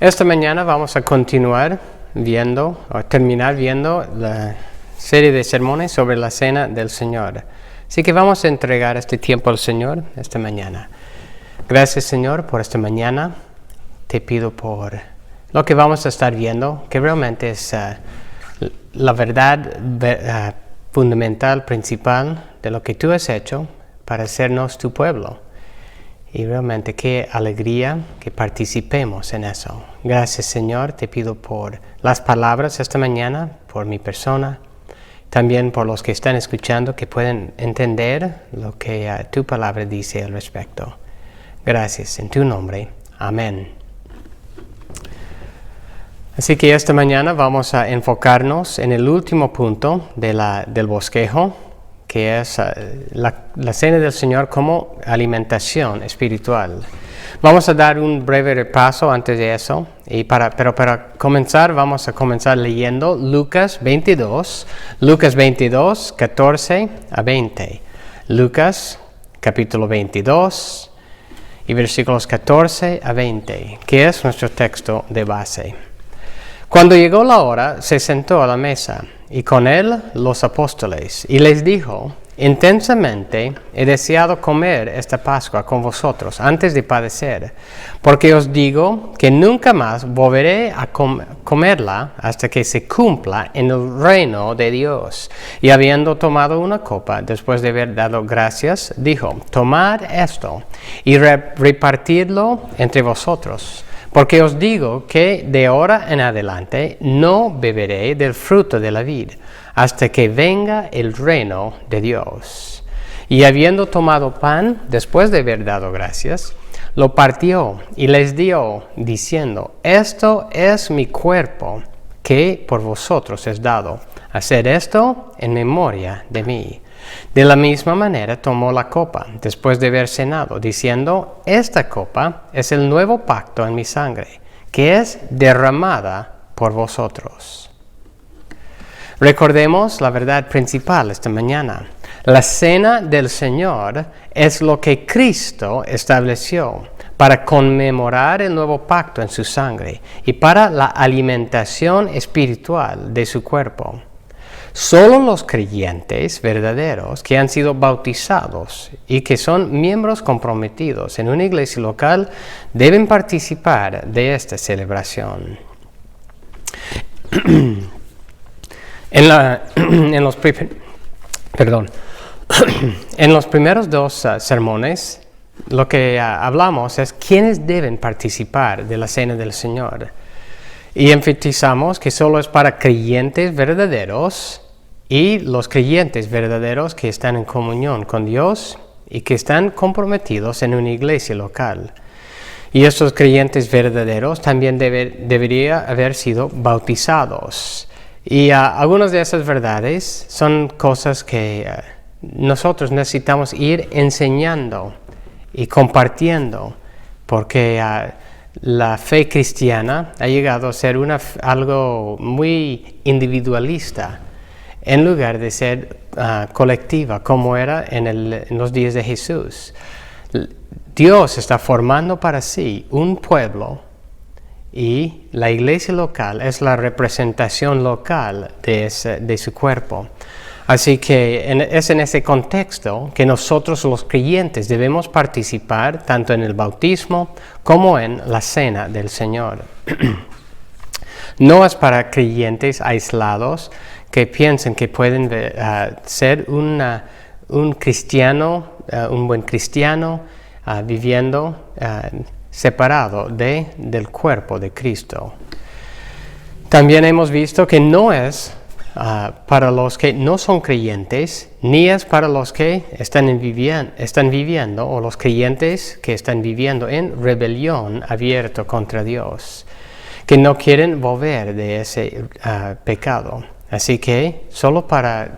Esta mañana vamos a continuar viendo, o terminar viendo la serie de sermones sobre la Cena del Señor. Así que vamos a entregar este tiempo al Señor esta mañana. Gracias, Señor, por esta mañana. Te pido por lo que vamos a estar viendo, que realmente es la verdad fundamental, principal de lo que tú has hecho para hacernos tu pueblo. Y realmente qué alegría que participemos en eso. Gracias, Señor, te pido por las palabras esta mañana, por mi persona, también por los que están escuchando, que pueden entender lo que tu palabra dice al respecto. Gracias, en tu nombre. Amén. Así que esta mañana vamos a enfocarnos en el último punto del bosquejo, que es la Cena del Señor como alimentación espiritual. Vamos a dar un breve repaso antes de eso, pero para comenzar vamos a comenzar leyendo Lucas 22, 14 a 20. Lucas capítulo 22 y versículos 14 a 20, que es nuestro texto de base. Cuando llegó la hora, se sentó a la mesa, y con él los apóstoles, y les dijo: intensamente he deseado comer esta Pascua con vosotros antes de padecer, porque os digo que nunca más volveré a comerla hasta que se cumpla en el reino de Dios. Y habiendo tomado una copa, después de haber dado gracias, dijo: tomad esto y repartidlo entre vosotros. Porque os digo que de ahora en adelante no beberé del fruto de la vid, hasta que venga el reino de Dios. Y habiendo tomado pan, después de haber dado gracias, lo partió y les dio, diciendo: esto es mi cuerpo, que por vosotros es dado. Haced esto en memoria de mí. De la misma manera tomó la copa, después de haber cenado, diciendo: esta copa es el nuevo pacto en mi sangre, que es derramada por vosotros. Recordemos la verdad principal esta mañana. La Cena del Señor es lo que Cristo estableció para conmemorar el nuevo pacto en su sangre y para la alimentación espiritual de su cuerpo. Solo los creyentes verdaderos que han sido bautizados y que son miembros comprometidos en una iglesia local deben participar de esta celebración. En los primeros dos sermones, lo que hablamos es quiénes deben participar de la Cena del Señor. Y enfatizamos que solo es para creyentes verdaderos y los creyentes verdaderos que están en comunión con Dios y que están comprometidos en una iglesia local. Y estos creyentes verdaderos también deberían haber sido bautizados. Y algunas de esas verdades son cosas que nosotros necesitamos ir enseñando y compartiendo, porque la fe cristiana ha llegado a ser algo muy individualista en lugar de ser colectiva, como era en los días de Jesús. Dios está formando para sí un pueblo y la iglesia local es la representación local de su cuerpo. Así que es en ese contexto que nosotros los creyentes debemos participar tanto en el bautismo como en la Cena del Señor. No es para creyentes aislados que piensen que pueden ser un cristiano, un buen cristiano, viviendo separado del cuerpo de Cristo. También hemos visto que no es para los que no son creyentes, ni es para los que están viviendo o los creyentes que están viviendo en rebelión abierto contra Dios, que no quieren volver de ese pecado. Así que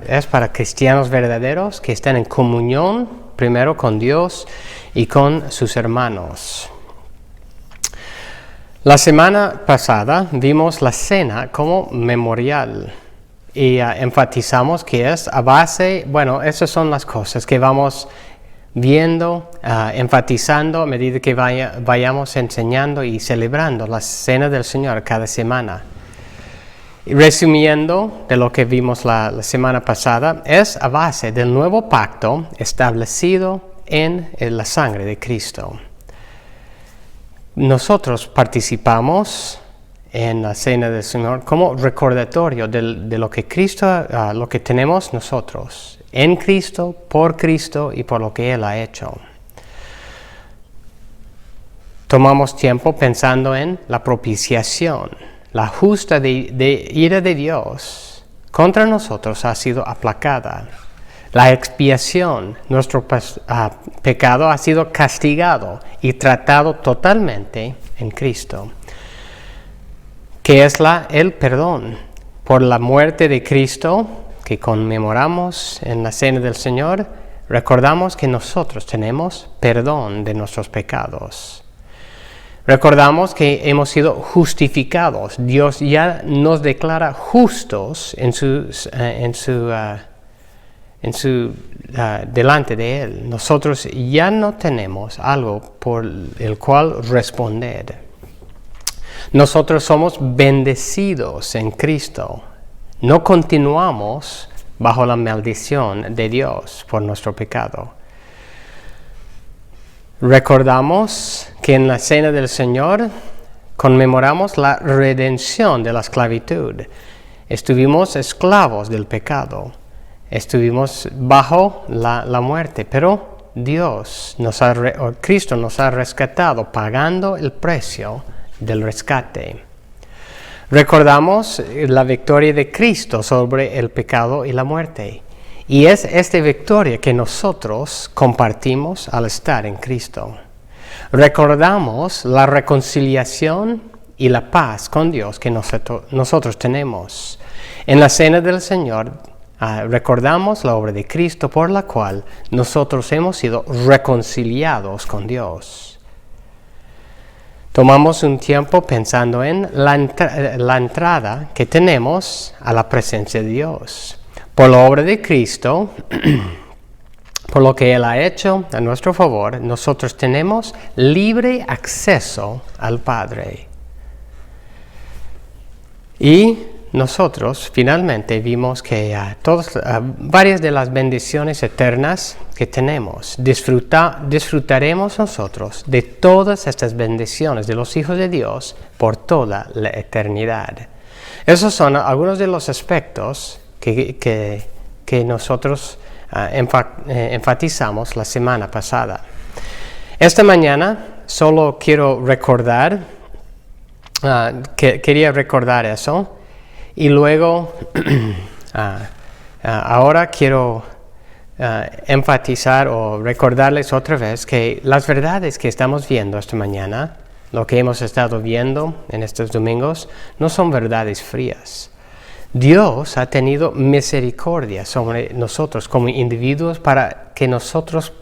es para cristianos verdaderos que están en comunión primero con Dios y con sus hermanos. La semana pasada vimos la cena como memorial y enfatizamos que es a base, esas son las cosas que vamos viendo, enfatizando a medida que vayamos enseñando y celebrando la Cena del Señor cada semana. Resumiendo de lo que vimos la semana pasada, es a base del nuevo pacto establecido en la sangre de Cristo. Nosotros participamos en la Cena del Señor como recordatorio de lo que Cristo, lo que tenemos nosotros, en Cristo, por Cristo y por lo que Él ha hecho. Tomamos tiempo pensando en la propiciación. La justa de ira de Dios contra nosotros ha sido aplacada. La expiación, nuestro pecado ha sido castigado y tratado totalmente en Cristo. ¿Qué es el perdón? Por la muerte de Cristo, que conmemoramos en la Cena del Señor, recordamos que nosotros tenemos perdón de nuestros pecados. Recordamos que hemos sido justificados. Dios ya nos declara justos delante de Él. Nosotros ya no tenemos algo por el cual responder. Nosotros somos bendecidos en Cristo. No continuamos bajo la maldición de Dios por nuestro pecado. Recordamos que en la Cena del Señor conmemoramos la redención de la esclavitud. Estuvimos esclavos del pecado. Estuvimos bajo la muerte, pero Cristo nos ha rescatado pagando el precio del rescate. Recordamos la victoria de Cristo sobre el pecado y la muerte. Y es esta victoria que nosotros compartimos al estar en Cristo. Recordamos la reconciliación y la paz con Dios que nosotros tenemos. En la Cena del Señor recordamos la obra de Cristo por la cual nosotros hemos sido reconciliados con Dios. Tomamos un tiempo pensando en la entrada que tenemos a la presencia de Dios. Por la obra de Cristo, por lo que Él ha hecho a nuestro favor, nosotros tenemos libre acceso al Padre. Y nosotros finalmente vimos que varias de las bendiciones eternas que tenemos, disfrutaremos nosotros de todas estas bendiciones de los hijos de Dios por toda la eternidad. Esos son algunos de los aspectos que nosotros enfatizamos la semana pasada. Esta mañana solo quiero recordar, quería recordar eso, y luego ahora quiero enfatizar o recordarles otra vez que las verdades que estamos viendo esta mañana, lo que hemos estado viendo en estos domingos, no son verdades frías. Dios ha tenido misericordia sobre nosotros como individuos para que nosotros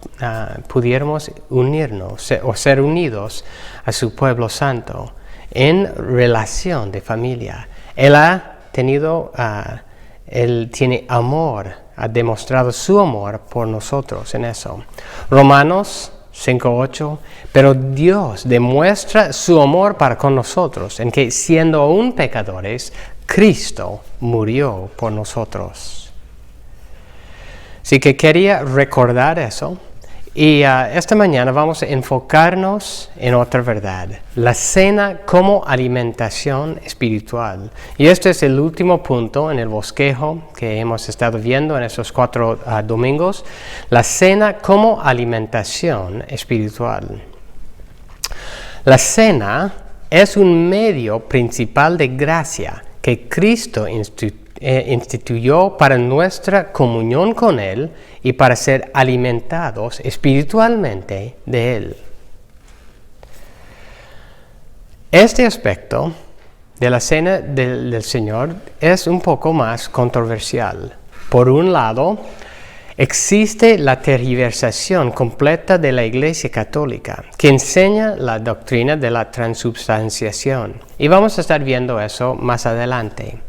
pudiéramos unirnos o ser unidos a su pueblo santo en relación de familia. Él tiene amor, ha demostrado su amor por nosotros en eso. Romanos 5:8, pero Dios demuestra su amor para con nosotros en que siendo aún pecadores, Cristo murió por nosotros. Así que quería recordar eso. Y esta mañana vamos a enfocarnos en otra verdad, la cena como alimentación espiritual. Y este es el último punto en el bosquejo que hemos estado viendo en esos 4 domingos, la cena como alimentación espiritual. La cena es un medio principal de gracia que Cristo instituyó para nuestra comunión con Él y para ser alimentados espiritualmente de Él. Este aspecto de la cena del Señor es un poco más controversial. Por un lado, existe la tergiversación completa de la Iglesia Católica, que enseña la doctrina de la transubstanciación. Y vamos a estar viendo eso más adelante.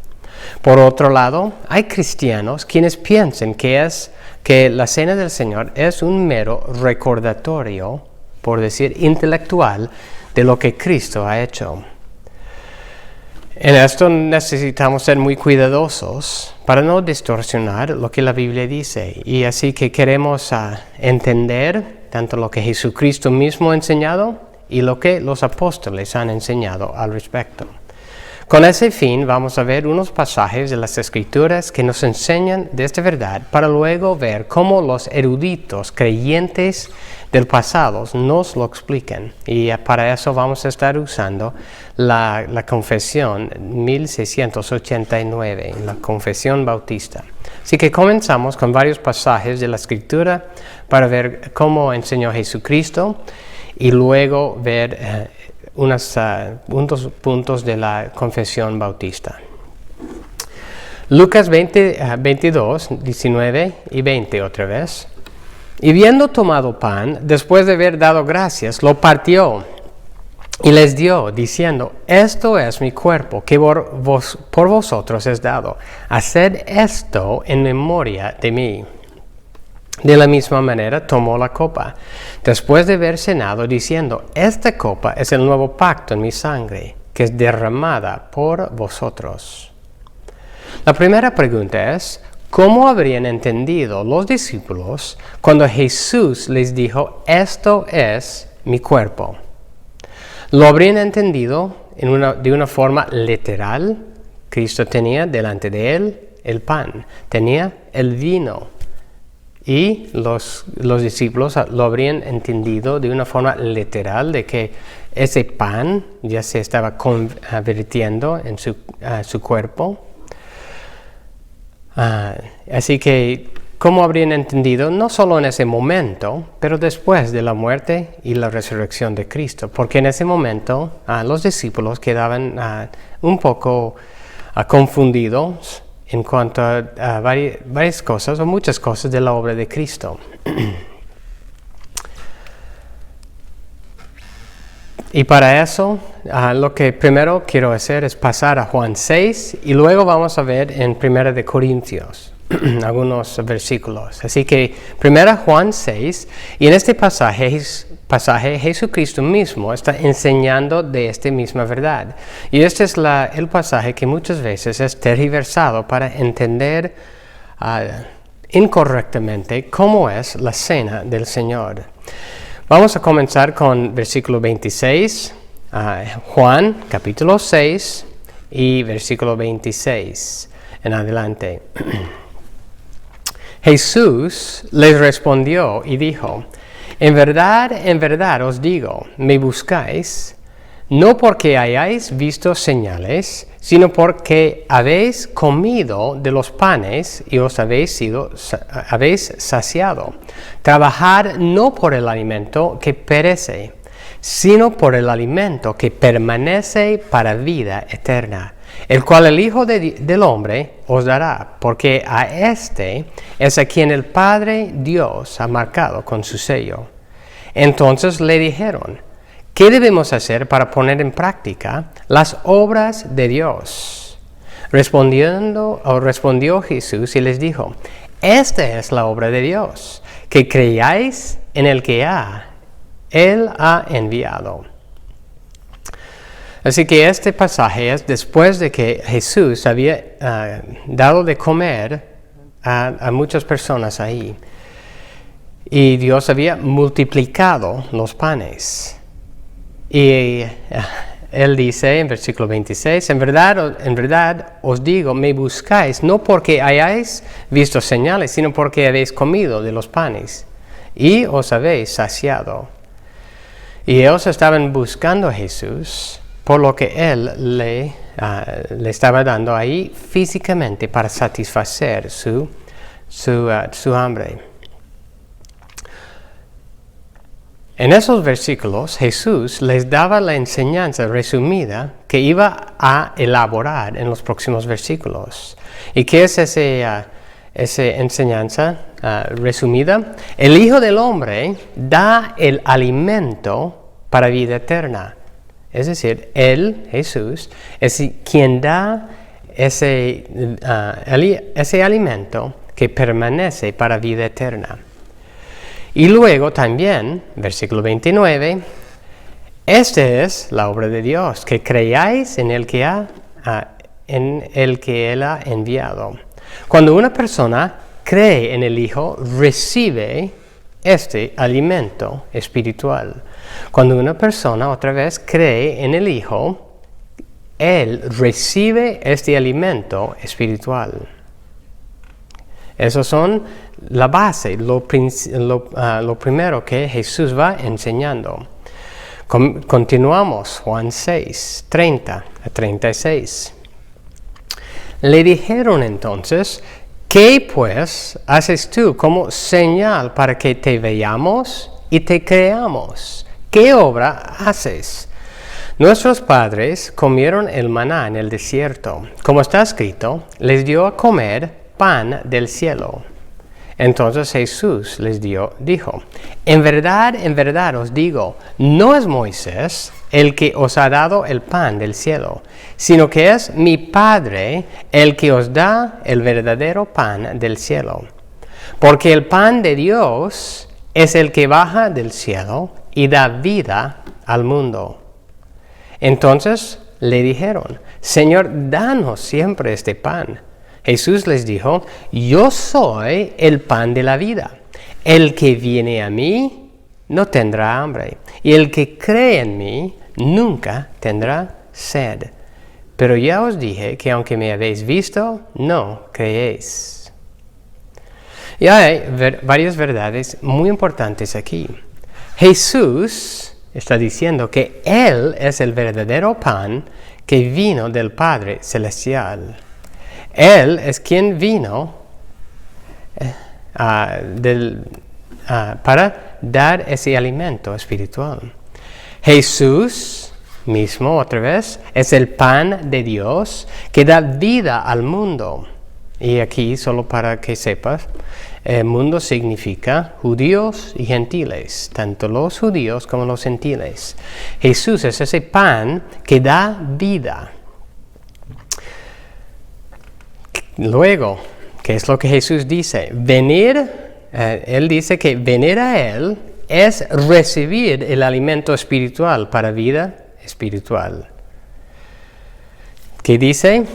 Por otro lado, hay cristianos quienes piensan que es que la cena del Señor es un mero recordatorio, por decir intelectual, de lo que Cristo ha hecho. En esto necesitamos ser muy cuidadosos para no distorsionar lo que la Biblia dice. Y así que queremos entender tanto lo que Jesucristo mismo ha enseñado y lo que los apóstoles han enseñado al respecto. Con ese fin vamos a ver unos pasajes de las Escrituras que nos enseñan de esta verdad para luego ver cómo los eruditos creyentes del pasado nos lo explican. Y para eso vamos a estar usando la Confesión 1689, la Confesión Bautista. Así que comenzamos con varios pasajes de la Escritura para ver cómo enseñó Jesucristo y luego ver unos puntos de la Confesión Bautista. Lucas 22, 19 y 20 otra vez. Y viendo tomado pan, después de haber dado gracias, lo partió y les dio, diciendo: esto es mi cuerpo, que por vosotros es dado. Haced esto en memoria de mí. De la misma manera tomó la copa, después de haber cenado, diciendo: esta copa es el nuevo pacto en mi sangre, que es derramada por vosotros. La primera pregunta es: ¿cómo habrían entendido los discípulos cuando Jesús les dijo: esto es mi cuerpo? ¿Lo habrían entendido de una forma literal? Cristo tenía delante de él el pan, tenía el vino. Y los discípulos lo habrían entendido de una forma literal, de que ese pan ya se estaba convirtiendo en su cuerpo. Así que, ¿cómo habrían entendido? No solo en ese momento, pero después de la muerte y la resurrección de Cristo. Porque en ese momento los discípulos quedaban un poco confundidos en cuanto a varias cosas o muchas cosas de la obra de Cristo. Y para eso, lo que primero quiero hacer es pasar a Juan 6 y luego vamos a ver en 1 de Corintios algunos versículos. Así que primero Juan 6, y en este pasaje Jesucristo mismo está enseñando de esta misma verdad. Y este es el pasaje que muchas veces es tergiversado para entender incorrectamente cómo es la cena del Señor. Vamos a comenzar con versículo 26, Juan capítulo 6 y versículo 26 en adelante. Jesús les respondió y dijo: en verdad os digo, me buscáis, no porque hayáis visto señales, sino porque habéis comido de los panes y os habéis saciado. Trabajad no por el alimento que perece, sino por el alimento que permanece para vida eterna, el cual el Hijo del Hombre os dará, porque a este es a quien el Padre Dios ha marcado con su sello. Entonces le dijeron: ¿qué debemos hacer para poner en práctica las obras de Dios? Respondió Jesús y les dijo: esta es la obra de Dios, que creáis en el que Él ha enviado. Así que este pasaje es después de que Jesús había dado de comer a muchas personas ahí. Y Dios había multiplicado los panes. Y Él dice en versículo 26, en verdad os digo, me buscáis, no porque hayáis visto señales, sino porque habéis comido de los panes y os habéis saciado. Y ellos estaban buscando a Jesús por lo que Él le estaba dando ahí físicamente para satisfacer su hambre. En esos versículos, Jesús les daba la enseñanza resumida que iba a elaborar en los próximos versículos. ¿Y qué es esa enseñanza resumida? El Hijo del Hombre da el alimento para vida eterna. Es decir, Él, Jesús, es quien da ese alimento que permanece para vida eterna. Y luego también, versículo 29, esta es la obra de Dios, que creáis en el que Él ha enviado. Cuando una persona cree en el Hijo, recibe este alimento espiritual. Cuando una persona otra vez cree en el Hijo, él recibe este alimento espiritual. Esos son la base, lo primero que Jesús va enseñando. Continuamos, Juan 6, 30 a 36. Le dijeron entonces, ¿qué pues haces tú como señal para que te veamos y te creamos? ¿Qué obra haces? Nuestros padres comieron el maná en el desierto. Como está escrito, les dio a comer pan del cielo. Entonces Jesús les dijo, en verdad os digo, no es Moisés el que os ha dado el pan del cielo, sino que es mi Padre el que os da el verdadero pan del cielo. Porque el pan de Dios es el que baja del cielo y da vida al mundo. Entonces le dijeron, Señor, danos siempre este pan. Jesús les dijo, yo soy el pan de la vida. El que viene a mí no tendrá hambre, y el que cree en mí nunca tendrá sed. Pero ya os dije que aunque me habéis visto, no creéis. Y hay varias verdades muy importantes aquí. Jesús está diciendo que Él es el verdadero pan que vino del Padre Celestial. Él es quien vino para dar ese alimento espiritual. Jesús mismo, otra vez, es el pan de Dios que da vida al mundo. Y aquí, solo para que sepas, el mundo significa judíos y gentiles, tanto los judíos como los gentiles. Jesús es ese pan que da vida. Luego, ¿qué es lo que Jesús dice? Él dice que venir a Él es recibir el alimento espiritual para vida espiritual. ¿Qué dice?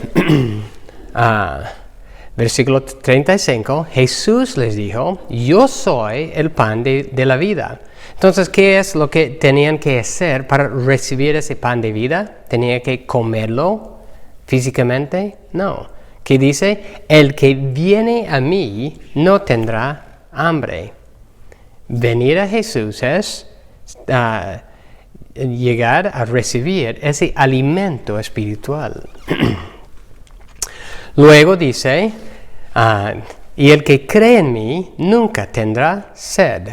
Versículo 35, Jesús les dijo, yo soy el pan de la vida. Entonces, ¿qué es lo que tenían que hacer para recibir ese pan de vida? ¿Tenían que comerlo físicamente? No. ¿Qué dice? El que viene a mí no tendrá hambre. Venir a Jesús es llegar a recibir ese alimento espiritual. Luego dice, y el que cree en mí nunca tendrá sed.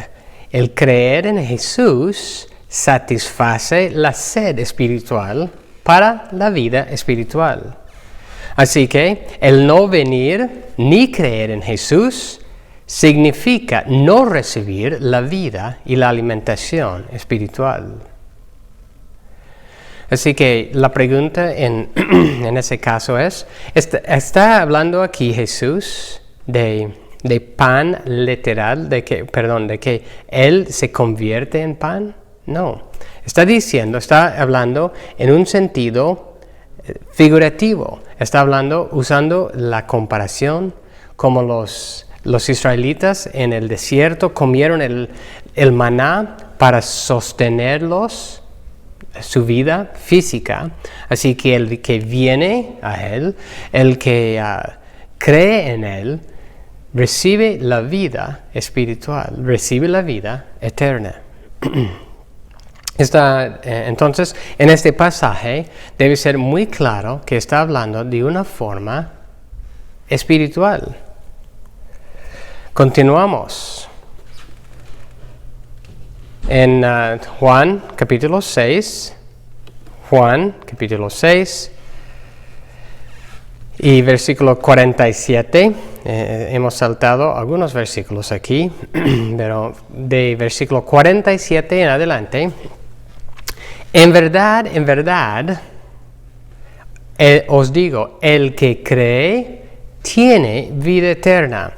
El creer en Jesús satisface la sed espiritual para la vida espiritual. Así que el no venir ni creer en Jesús significa no recibir la vida y la alimentación espiritual. Así que la pregunta en ese caso es, ¿está hablando aquí Jesús de pan literal, de que Él se convierte en pan? No. Está hablando en un sentido figurativo. Está hablando usando la comparación como los israelitas en el desierto comieron el maná para sostenerlos, su vida física. Así que el que viene a Él, el que cree en Él, recibe la vida espiritual, recibe la vida eterna. Entonces, en este pasaje debe ser muy claro que está hablando de una forma espiritual. Continuamos. En Juan capítulo 6, y versículo 47, hemos saltado algunos versículos aquí, pero de versículo 47 en adelante, en verdad, os digo, el que cree tiene vida eterna.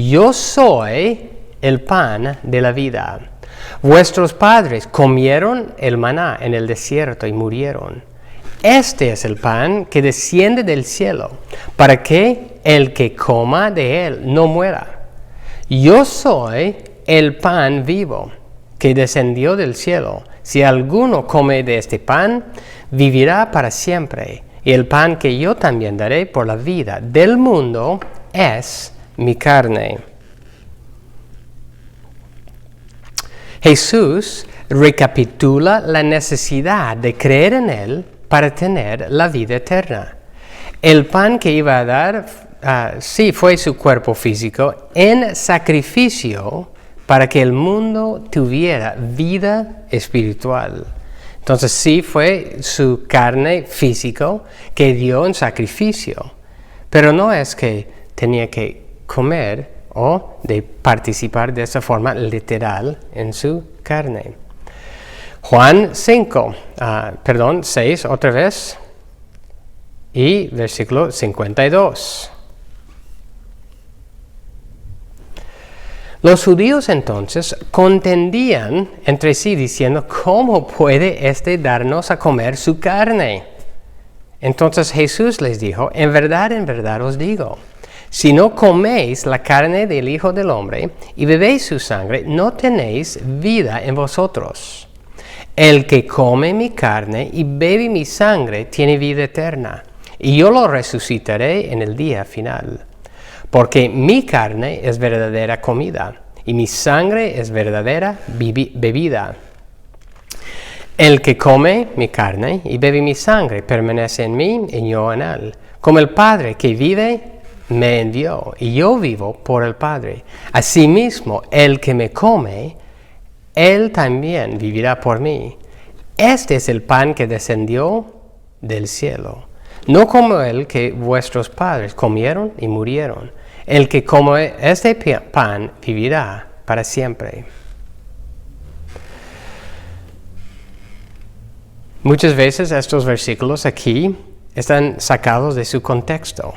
yo soy el pan de la vida. Vuestros padres comieron el maná en el desierto y murieron. Este es el pan que desciende del cielo, para que el que coma de él no muera. Yo soy el pan vivo que descendió del cielo. Si alguno come de este pan, vivirá para siempre. Y el pan que yo también daré por la vida del mundo es mi carne. Jesús recapitula la necesidad de creer en Él para tener la vida eterna. El pan que iba a dar, sí fue su cuerpo físico en sacrificio para que el mundo tuviera vida espiritual. Entonces sí fue su carne físico que dio en sacrificio, pero no es que tenía que comer o de participar de esa forma literal en su carne. Juan 6 otra vez, y versículo 52. Los judíos entonces contendían entre sí diciendo, ¿cómo puede éste darnos a comer su carne? Entonces Jesús les dijo, en verdad os digo, si no coméis la carne del Hijo del Hombre y bebéis su sangre, no tenéis vida en vosotros. El que come mi carne y bebe mi sangre tiene vida eterna, y yo lo resucitaré en el día final. Porque mi carne es verdadera comida, y mi sangre es verdadera bebida. El que come mi carne y bebe mi sangre permanece en mí y yo en él. Como el Padre que vive me envió, y yo vivo por el Padre. Asimismo, el que me come, él también vivirá por mí. Este es el pan que descendió del cielo, no como el que vuestros padres comieron y murieron. El que come este pan vivirá para siempre. Muchas veces estos versículos aquí están sacados de su contexto.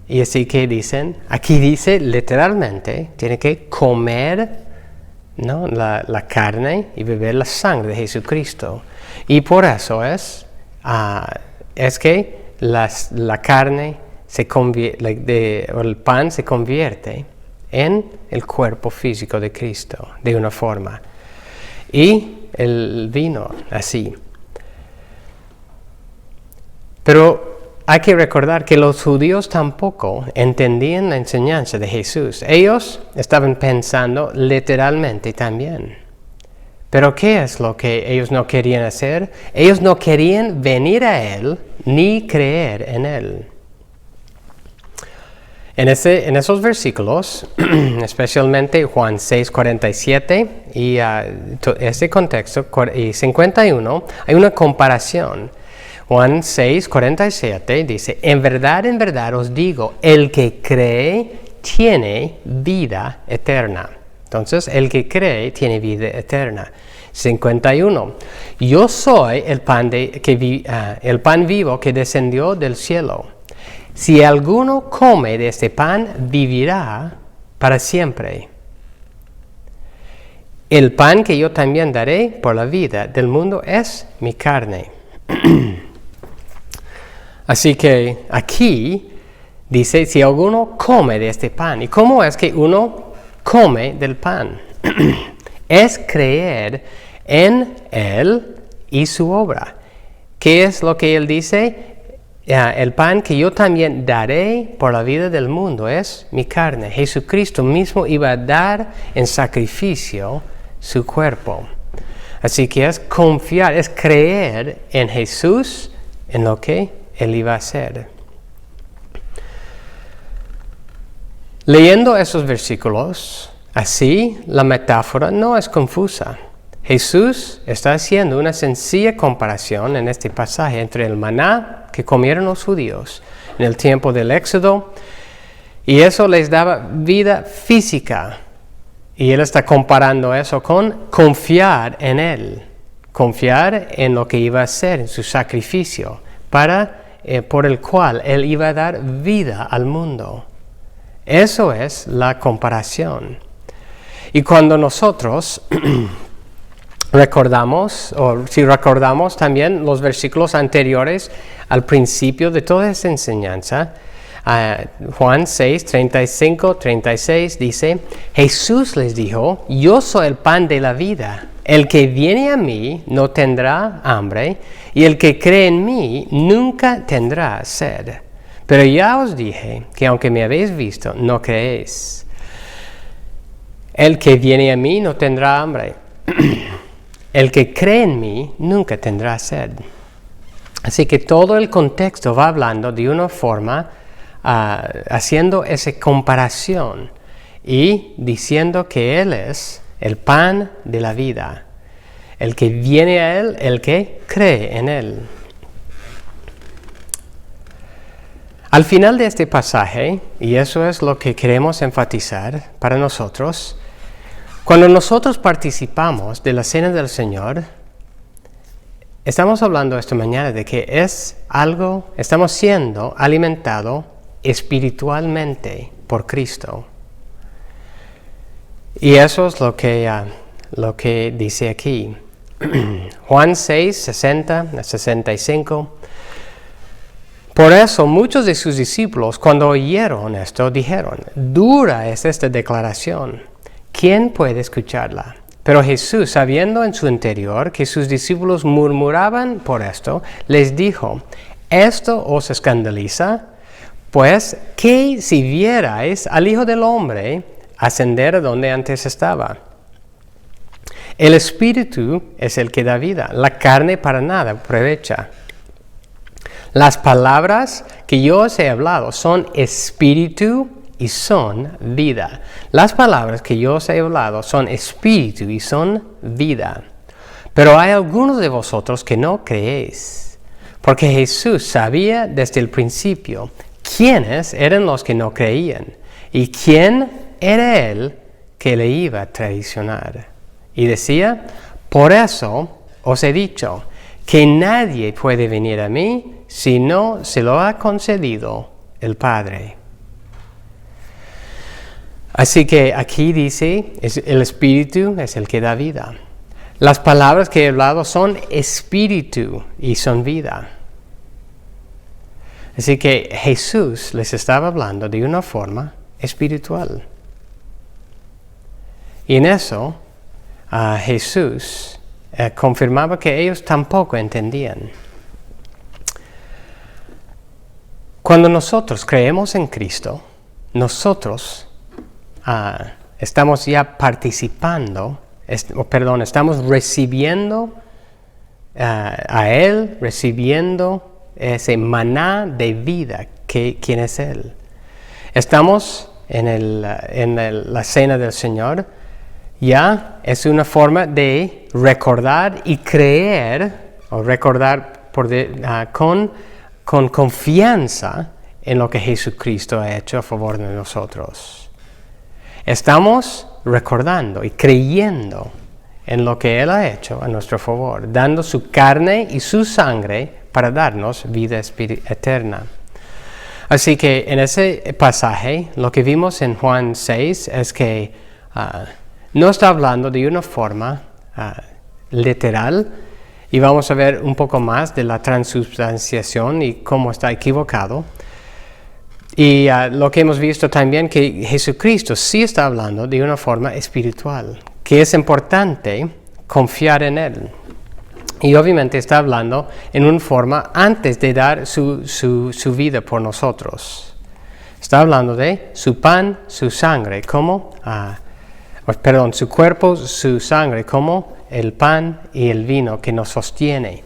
Y así que dicen, aquí dice literalmente, tiene que comer, ¿no?, la carne y beber la sangre de Jesucristo. Y por eso es que la carne el pan se convierte en el cuerpo físico de Cristo, de una forma. Y el vino, así. Pero hay que recordar que los judíos tampoco entendían la enseñanza de Jesús. Ellos estaban pensando literalmente también. Pero ¿qué es lo que ellos no querían hacer? Ellos no querían venir a Él ni creer en Él. En esos versículos, especialmente Juan 6:47 y ese contexto, y 51, hay una comparación. Juan 6:47 dice, en verdad os digo, el que cree tiene vida eterna. Entonces, el que cree tiene vida eterna. 51. Yo soy el pan vivo que descendió del cielo. Si alguno come de este pan, vivirá para siempre. El pan que yo también daré por la vida del mundo es mi carne. Así que aquí dice, si alguno come de este pan. ¿Y cómo es que uno come del pan? Es creer en Él y su obra. ¿Qué es lo que Él dice? El pan que yo también daré por la vida del mundo es mi carne. Jesucristo mismo iba a dar en sacrificio su cuerpo. Así que es confiar, es creer en Jesús, en lo que Él iba a hacer. Leyendo esos versículos, así la metáfora no es confusa. Jesús está haciendo una sencilla comparación en este pasaje entre el maná que comieron los judíos en el tiempo del Éxodo, y eso les daba vida física. Y Él está comparando eso con confiar en Él, confiar en lo que iba a hacer, en su sacrificio, por el cual Él iba a dar vida al mundo. Eso es la comparación. Y cuando nosotros recordamos, o si recordamos también los versículos anteriores al principio de toda esta enseñanza, Juan 6, 35, 36 dice, Jesús les dijo, yo soy el pan de la vida. El que viene a mí no tendrá hambre, y el que cree en mí nunca tendrá sed. Pero ya os dije que aunque me habéis visto, no creéis. El que viene a mí no tendrá hambre. El que cree en mí nunca tendrá sed. Así que todo el contexto va hablando de una forma, haciendo esa comparación y diciendo que Él es el pan de la vida. El que viene a Él, el que cree en Él. Al final de este pasaje, y eso es lo que queremos enfatizar para nosotros, cuando nosotros participamos de la Cena del Señor, estamos hablando esta mañana de que estamos siendo alimentados espiritualmente por Cristo. Y eso es lo que dice aquí. Juan 6, 60 a 65. Por eso muchos de sus discípulos, cuando oyeron esto, dijeron, dura es esta declaración. ¿Quién puede escucharla? Pero Jesús, sabiendo en su interior que sus discípulos murmuraban por esto, les dijo, ¿esto os escandaliza? Pues, ¿qué si vierais al Hijo del Hombre ascender a donde antes estaba? El Espíritu es el que da vida, la carne para nada aprovecha. Las palabras que yo os he hablado son espíritu y son vida. Las palabras que yo os he hablado son espíritu y son vida. Pero hay algunos de vosotros que no creéis, porque Jesús sabía desde el principio quiénes eran los que no creían y quién era Él que le iba a traicionar. Y decía, por eso os he dicho que nadie puede venir a mí si no se lo ha concedido el Padre. Así que aquí dice, el Espíritu es el que da vida. Las palabras que he hablado son espíritu y son vida. Así que Jesús les estaba hablando de una forma espiritual. Y en eso, Jesús confirmaba que ellos tampoco entendían. Cuando nosotros creemos en Cristo, nosotros estamos ya participando, estamos recibiendo a Él, recibiendo ese maná de vida, ¿quién es Él? Estamos en la Cena del Señor, ya es una forma de recordar y creer, o recordar con confianza en lo que Jesucristo ha hecho a favor de nosotros. Estamos recordando y creyendo en lo que Él ha hecho a nuestro favor, dando su carne y su sangre para darnos vida eterna. Así que en ese pasaje, lo que vimos en Juan 6 es que no está hablando de una forma literal, y vamos a ver un poco más de la transubstanciación y cómo está equivocado. Y lo que hemos visto también, que Jesucristo sí está hablando de una forma espiritual, que es importante confiar en Él. Y obviamente está hablando en una forma antes de dar su vida por nosotros. Está hablando de su pan, su sangre, su cuerpo, su sangre, como el pan y el vino que nos sostiene.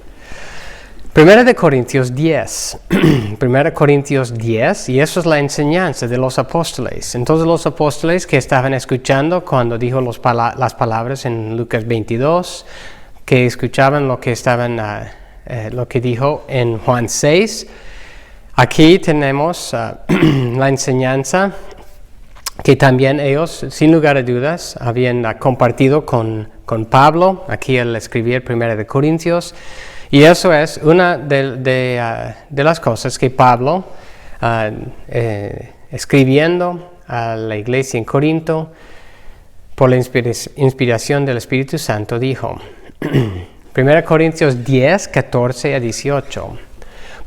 1 Corintios 10, 1 Corintios 10, y eso es la enseñanza de los apóstoles. Entonces los apóstoles que estaban escuchando cuando dijo las palabras en Lucas 22, que escuchaban lo que dijo en Juan 6, aquí tenemos la enseñanza que también ellos, sin lugar a dudas, habían compartido con Pablo, aquí al escribir 1 Corintios. Y eso es una de las cosas que Pablo, escribiendo a la iglesia en Corinto, por la inspiración del Espíritu Santo, dijo, 1 Corintios 10, 14 a 18.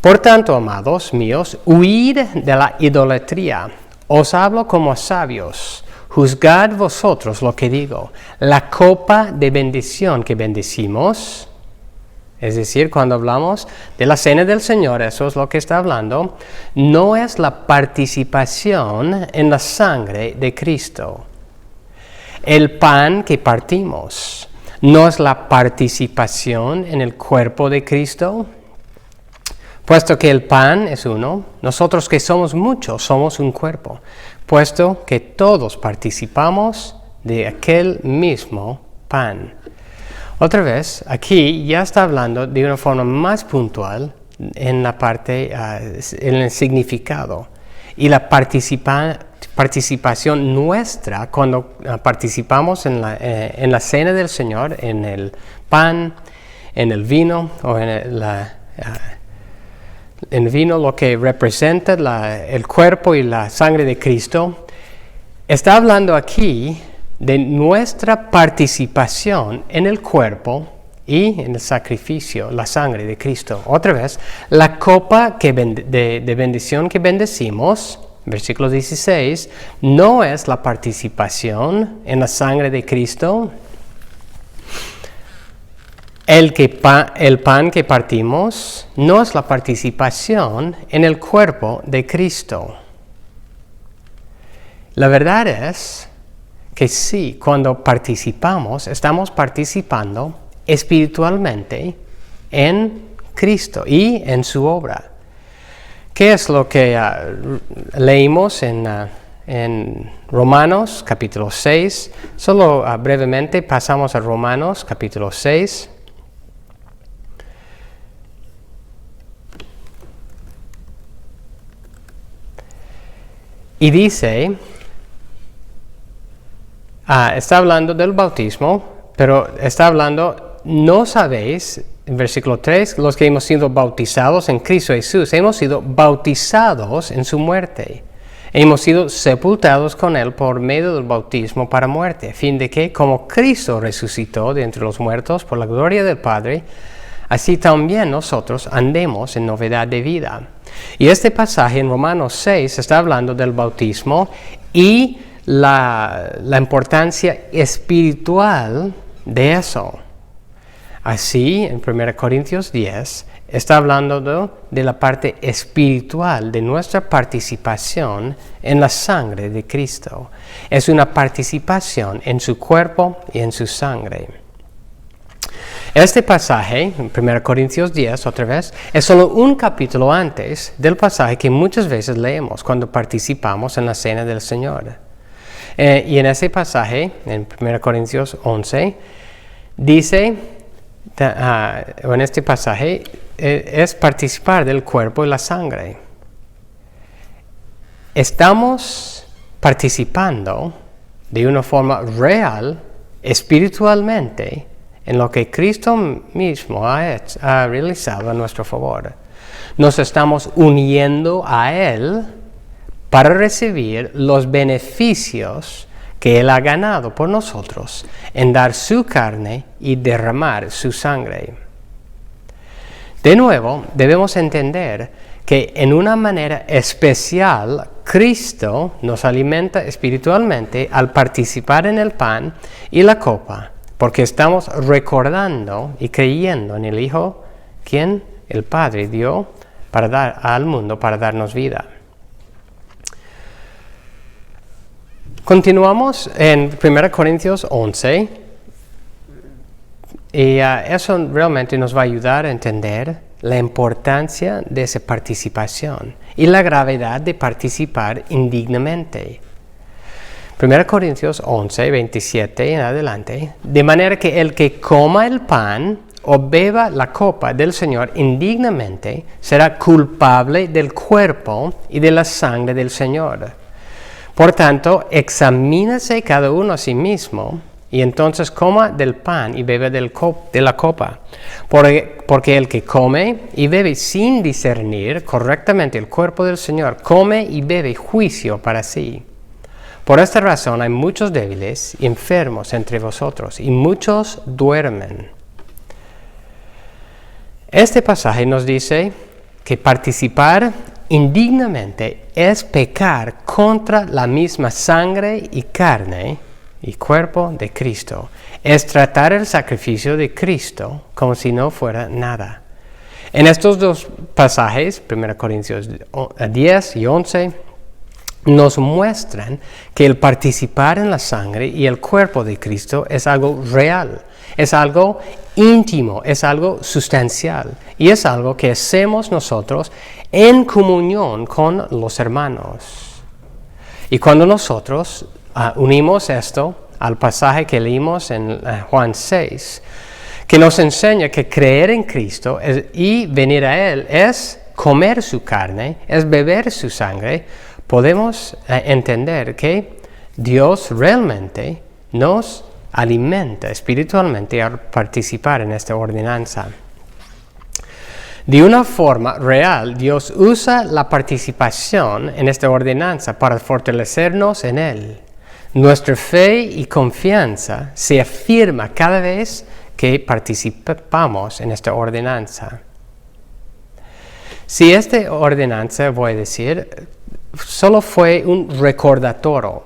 Por tanto, amados míos, huid de la idolatría. Os hablo como a sabios. Juzgad vosotros lo que digo. La copa de bendición que bendecimos, es decir, cuando hablamos de la cena del Señor, eso es lo que está hablando, no es la participación en la sangre de Cristo. El pan que partimos no es la participación en el cuerpo de Cristo. Puesto que el pan es uno, nosotros que somos muchos somos un cuerpo, puesto que todos participamos de aquel mismo pan. Otra vez, aquí ya está hablando de una forma más puntual en la parte, en el significado. Y la participación nuestra cuando participamos en la cena del Señor, en el pan, en el vino o en el vino, lo que representa el cuerpo y la sangre de Cristo, está hablando aquí de nuestra participación en el cuerpo y en el sacrificio, la sangre de Cristo. Otra vez, la copa de bendición que bendecimos, versículo 16, no es la participación en la sangre de Cristo. El pan que partimos no es la participación en el cuerpo de Cristo. La verdad es que sí, cuando participamos, estamos participando espiritualmente en Cristo y en su obra. ¿Qué es lo que leímos en Romanos capítulo 6? Solo brevemente pasamos a Romanos capítulo 6. Y dice, está hablando del bautismo, pero está hablando, no sabéis, en versículo 3, los que hemos sido bautizados en Cristo Jesús, hemos sido bautizados en su muerte. Hemos sido sepultados con Él por medio del bautismo para muerte, a fin de que, como Cristo resucitó de entre los muertos por la gloria del Padre, así también nosotros andemos en novedad de vida. Y este pasaje en Romanos 6 está hablando del bautismo y la importancia espiritual de eso. Así, en 1 Corintios 10, está hablando de la parte espiritual de nuestra participación en la sangre de Cristo. Es una participación en su cuerpo y en su sangre. Este pasaje, en 1 Corintios 10, otra vez, es solo un capítulo antes del pasaje que muchas veces leemos cuando participamos en la cena del Señor. Y en ese pasaje, en 1 Corintios 11, dice, en este pasaje, es participar del cuerpo y la sangre. Estamos participando de una forma real, espiritualmente, en lo que Cristo mismo ha realizado a nuestro favor. Nos estamos uniendo a Él para recibir los beneficios que Él ha ganado por nosotros en dar su carne y derramar su sangre. De nuevo, debemos entender que en una manera especial Cristo nos alimenta espiritualmente al participar en el pan y la copa, porque estamos recordando y creyendo en el Hijo, quien el Padre dio para dar al mundo, para darnos vida. Continuamos en 1 Corintios 11, y eso realmente nos va a ayudar a entender la importancia de esa participación y la gravedad de participar indignamente. 1 Corintios 11, 27 en adelante, de manera que el que coma el pan o beba la copa del Señor indignamente será culpable del cuerpo y de la sangre del Señor. Por tanto, examínese cada uno a sí mismo y entonces coma del pan y bebe de la copa. Porque el que come y bebe sin discernir correctamente el cuerpo del Señor, come y bebe juicio para sí. Por esta razón hay muchos débiles y enfermos entre vosotros, y muchos duermen. Este pasaje nos dice que participar indignamente es pecar contra la misma sangre y carne y cuerpo de Cristo. Es tratar el sacrificio de Cristo como si no fuera nada. En estos dos pasajes, 1 Corintios 10 y 11, nos muestran que el participar en la sangre y el cuerpo de Cristo es algo real, es algo íntimo, es algo sustancial y es algo que hacemos nosotros en comunión con los hermanos. Y cuando nosotros unimos esto al pasaje que leímos en Juan 6, que nos enseña que creer en Cristo y venir a Él es comer su carne, es beber su sangre, podemos entender que Dios realmente nos alimenta espiritualmente al participar en esta ordenanza. De una forma real, Dios usa la participación en esta ordenanza para fortalecernos en Él. Nuestra fe y confianza se afirma cada vez que participamos en esta ordenanza. Si esta ordenanza, voy a decir, solo fue un recordatorio,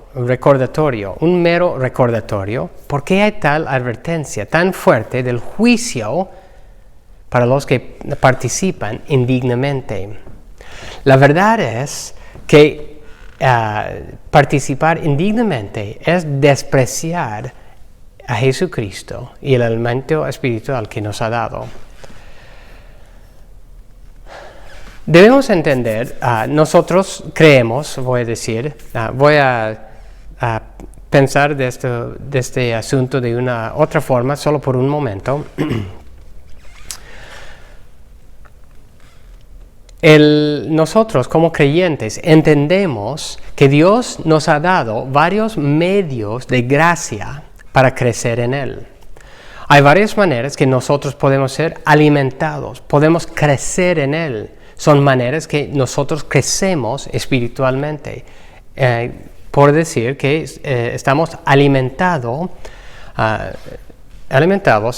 un mero recordatorio, ¿por qué hay tal advertencia tan fuerte del juicio para los que participan indignamente? La verdad es que participar indignamente es despreciar a Jesucristo y el alimento espiritual que nos ha dado. Debemos entender, nosotros creemos, voy a pensar de este asunto de una otra forma, solo por un momento. Nosotros como creyentes entendemos que Dios nos ha dado varios medios de gracia para crecer en Él. Hay varias maneras que nosotros podemos ser alimentados, podemos crecer en Él. Son maneras que nosotros crecemos espiritualmente. Por decir que estamos alimentados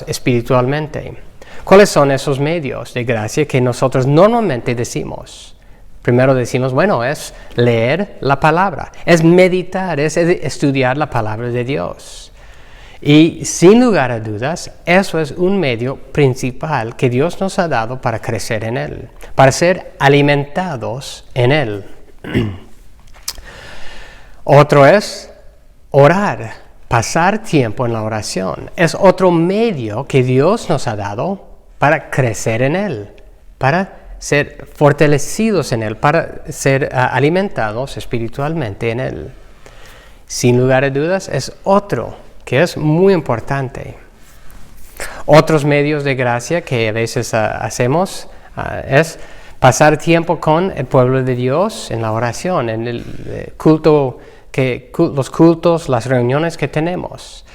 espiritualmente. ¿Cuáles son esos medios de gracia que nosotros normalmente decimos? Primero decimos, bueno, es leer la palabra, es meditar, es estudiar la palabra de Dios. Y sin lugar a dudas, eso es un medio principal que Dios nos ha dado para crecer en Él, para ser alimentados en Él. Otro es orar, pasar tiempo en la oración. Es otro medio que Dios nos ha dado para crecer en Él, para ser fortalecidos en Él, para ser alimentados espiritualmente en Él. Sin lugar a dudas, es otro que es muy importante. Otros medios de gracia que a veces hacemos es pasar tiempo con el pueblo de Dios en la oración, en el culto, los cultos, las reuniones que tenemos.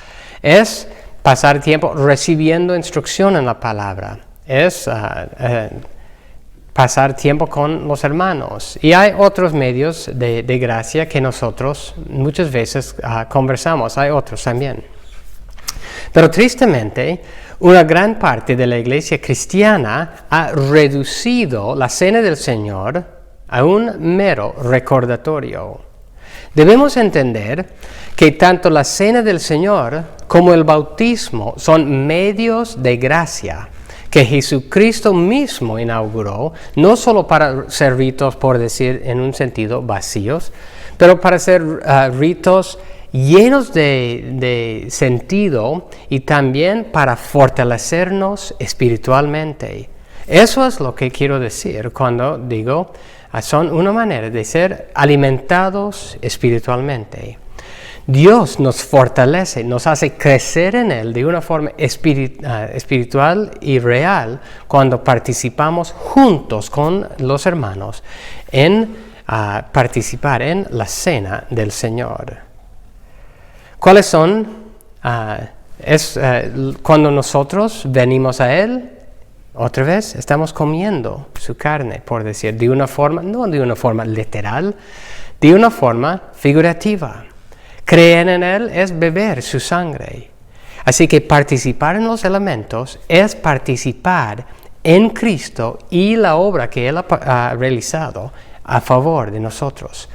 Es pasar tiempo recibiendo instrucción en la palabra. Es pasar tiempo con los hermanos. Y hay otros medios de gracia que nosotros muchas veces conversamos. Hay otros también. Pero tristemente, una gran parte de la iglesia cristiana ha reducido la cena del Señor a un mero recordatorio. Debemos entender que tanto la cena del Señor como el bautismo son medios de gracia que Jesucristo mismo inauguró, no solo para ser ritos, por decir en un sentido, vacíos, pero para ser ritos llenos de sentido y también para fortalecernos espiritualmente. Eso es lo que quiero decir cuando digo, son una manera de ser alimentados espiritualmente. Dios nos fortalece, nos hace crecer en Él de una forma espiritual y real cuando participamos juntos con los hermanos en participar en la cena del Señor. ¿Cuáles son? Cuando nosotros venimos a Él, otra vez estamos comiendo su carne, por decir, de una forma, no de una forma literal, de una forma figurativa. Creer en Él es beber su sangre. Así que participar en los elementos es participar en Cristo y la obra que Él ha realizado a favor de nosotros.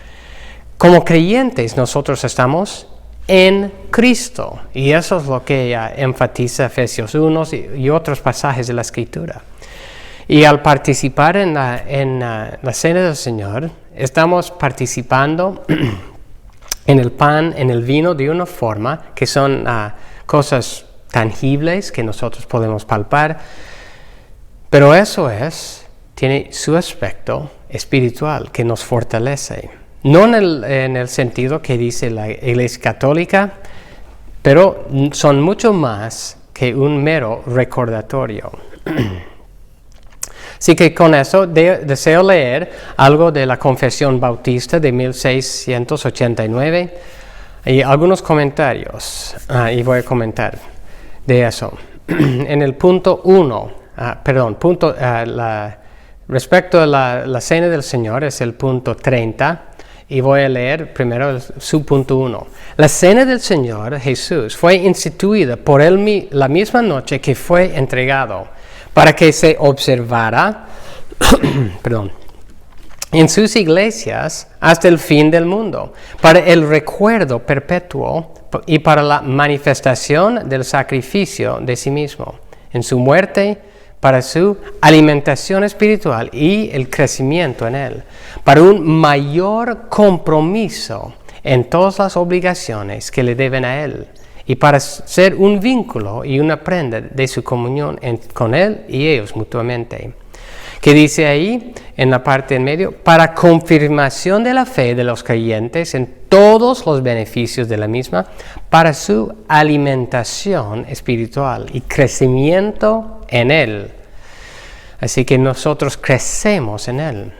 Como creyentes nosotros estamos en Cristo, y eso es lo que enfatiza Efesios 1 y otros pasajes de la Escritura. Y al participar en la cena del Señor, estamos participando en el pan, en el vino, de una forma que son cosas tangibles que nosotros podemos palpar, pero eso tiene su aspecto espiritual que nos fortalece. No en el sentido que dice la Iglesia Católica, pero son mucho más que un mero recordatorio. Así que con eso deseo leer algo de la Confesión Bautista de 1689 y algunos comentarios, y voy a comentar de eso. En el punto 1, respecto a la Cena del Señor, es el punto 30, y voy a leer primero su punto 1. La Cena del Señor Jesús fue instituida por Él la misma noche que fue entregado, para que se observara en sus iglesias hasta el fin del mundo, para el recuerdo perpetuo y para la manifestación del sacrificio de sí mismo, en su muerte, para su alimentación espiritual y el crecimiento en Él, para un mayor compromiso en todas las obligaciones que le deben a Él, y para ser un vínculo y una prenda de su comunión con Él y ellos mutuamente. Que dice ahí, en la parte en medio, para confirmación de la fe de los creyentes en todos los beneficios de la misma, para su alimentación espiritual y crecimiento en Él. Así que nosotros crecemos en Él.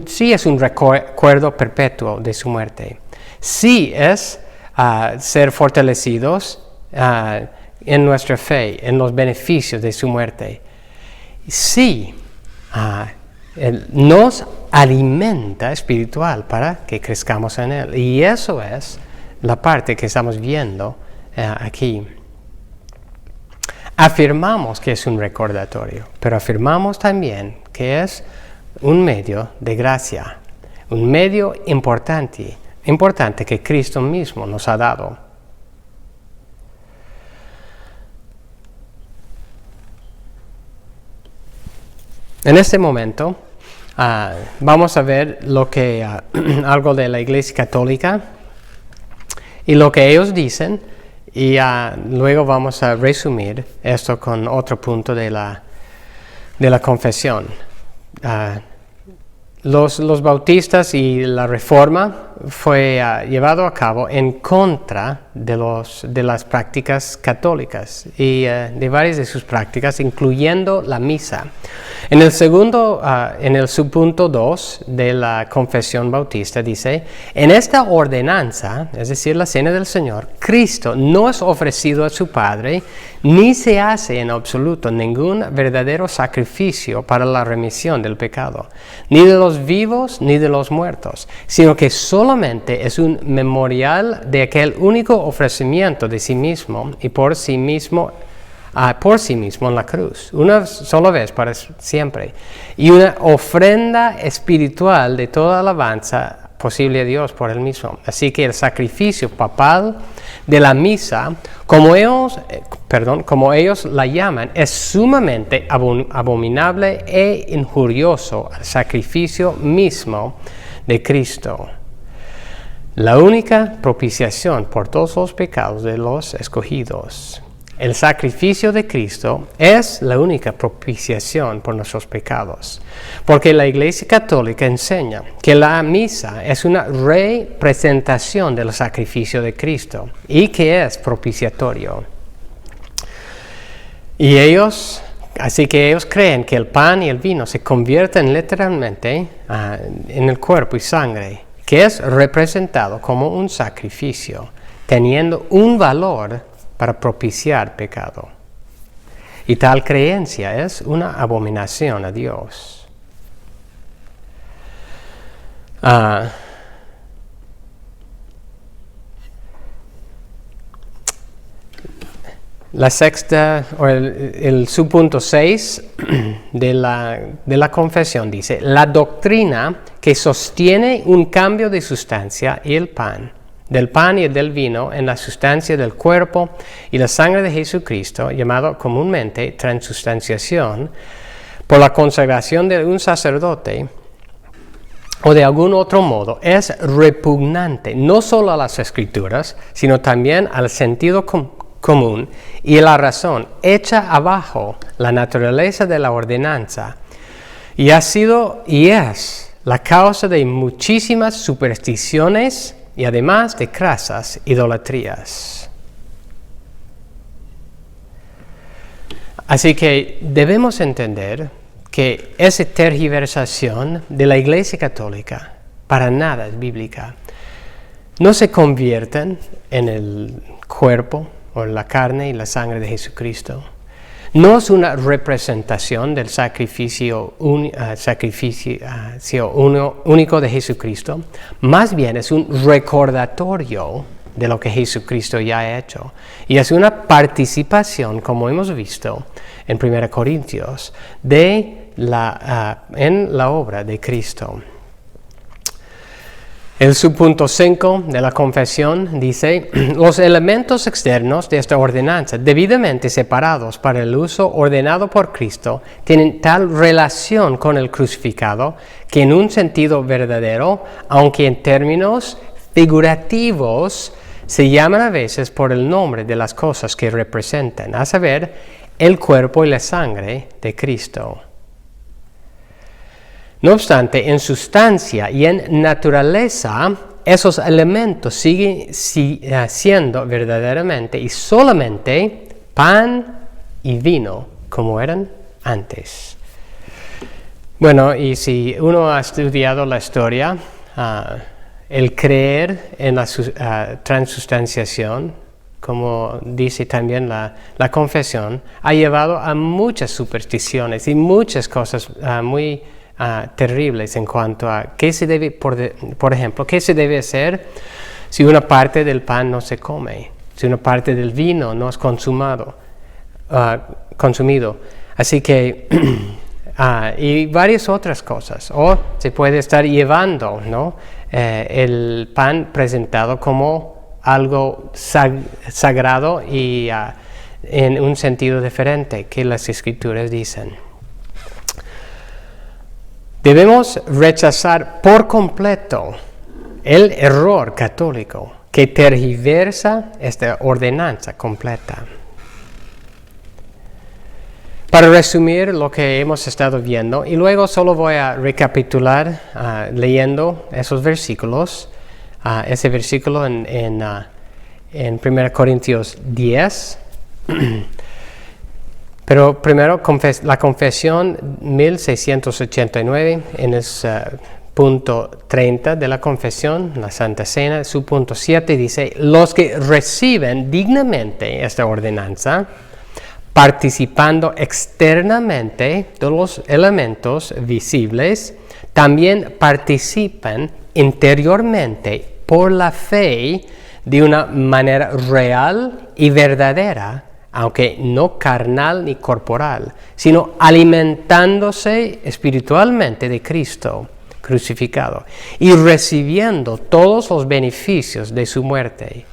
Sí es un recuerdo perpetuo de su muerte. Sí es ser fortalecidos en nuestra fe, en los beneficios de su muerte. Sí, nos alimenta espiritual para que crezcamos en Él. Y eso es la parte que estamos viendo aquí. Afirmamos que es un recordatorio, pero afirmamos también que es un medio de gracia, un medio importante que Cristo mismo nos ha dado. En este momento vamos a ver algo de la Iglesia Católica y lo que ellos dicen, y luego vamos a resumir esto con otro punto de la confesión. Los bautistas y la Reforma fue llevado a cabo en contra de las prácticas católicas y de varias de sus prácticas, incluyendo la misa. En el subpunto 2 de la Confesión Bautista dice: en esta ordenanza, es decir, la Cena del Señor, Cristo no es ofrecido a su Padre, ni se hace en absoluto ningún verdadero sacrificio para la remisión del pecado, ni de los vivos ni de los muertos, sino que solamente es un memorial de aquel único ofrecimiento de sí mismo y por sí mismo en la cruz, una sola vez para siempre, y una ofrenda espiritual de toda alabanza posible a Dios por Él mismo. Así que el sacrificio papal de la misa, como ellos la llaman, es sumamente abominable e injurioso al sacrificio mismo de Cristo, la única propiciación por todos los pecados de los escogidos. El sacrificio de Cristo es la única propiciación por nuestros pecados, porque la Iglesia Católica enseña que la misa es una representación del sacrificio de Cristo y que es propiciatorio. Así que ellos creen que el pan y el vino se convierten literalmente en el cuerpo y sangre, que es representado como un sacrificio, teniendo un valor para propiciar pecado. Y tal creencia es una abominación a Dios. la sexta, o el subpunto 6 de la confesión dice: la doctrina que sostiene un cambio de sustancia y del pan y del vino en la sustancia del cuerpo y la sangre de Jesucristo, llamado comúnmente transustanciación, por la consagración de un sacerdote o de algún otro modo, es repugnante no solo a las Escrituras, sino también al sentido común y la razón, echa abajo la naturaleza de la ordenanza, y ha sido y es la causa de muchísimas supersticiones y además de crasas idolatrías. Así que debemos entender que esa tergiversación de la Iglesia Católica para nada es bíblica. No se convierten en el cuerpo o en la carne y la sangre de Jesucristo. No es una representación del sacrificio único de Jesucristo. Más bien es un recordatorio de lo que Jesucristo ya ha hecho. Y es una participación, como hemos visto en 1 Corintios, en la obra de Cristo. El subpunto 5 de la confesión dice: los elementos externos de esta ordenanza, debidamente separados para el uso ordenado por Cristo, tienen tal relación con el crucificado que en un sentido verdadero, aunque en términos figurativos, se llaman a veces por el nombre de las cosas que representan, a saber, el cuerpo y la sangre de Cristo. No obstante, en sustancia y en naturaleza, esos elementos siguen siendo verdaderamente y solamente pan y vino, como eran antes. Bueno, y si uno ha estudiado la historia, el creer en la transustanciación, como dice también la confesión, ha llevado a muchas supersticiones y muchas cosas muy terribles en cuanto a qué se debe, por ejemplo, qué se debe hacer si una parte del pan no se come, si una parte del vino no es consumido. Así que, y varias otras cosas. O se puede estar llevando, ¿no?, el pan presentado como algo sagrado y en un sentido diferente que las Escrituras dicen. Debemos rechazar por completo el error católico que tergiversa esta ordenanza completa. Para resumir lo que hemos estado viendo, y luego solo voy a recapitular leyendo esos versículos, ese versículo en 1 Corintios 10. Pero primero, la confesión 1689, en el punto 30 de la confesión, la Santa Cena, su punto 7 dice: los que reciben dignamente esta ordenanza, participando externamente de los elementos visibles, también participan interiormente por la fe de una manera real y verdadera, aunque no carnal ni corporal, sino alimentándose espiritualmente de Cristo crucificado y recibiendo todos los beneficios de su muerte.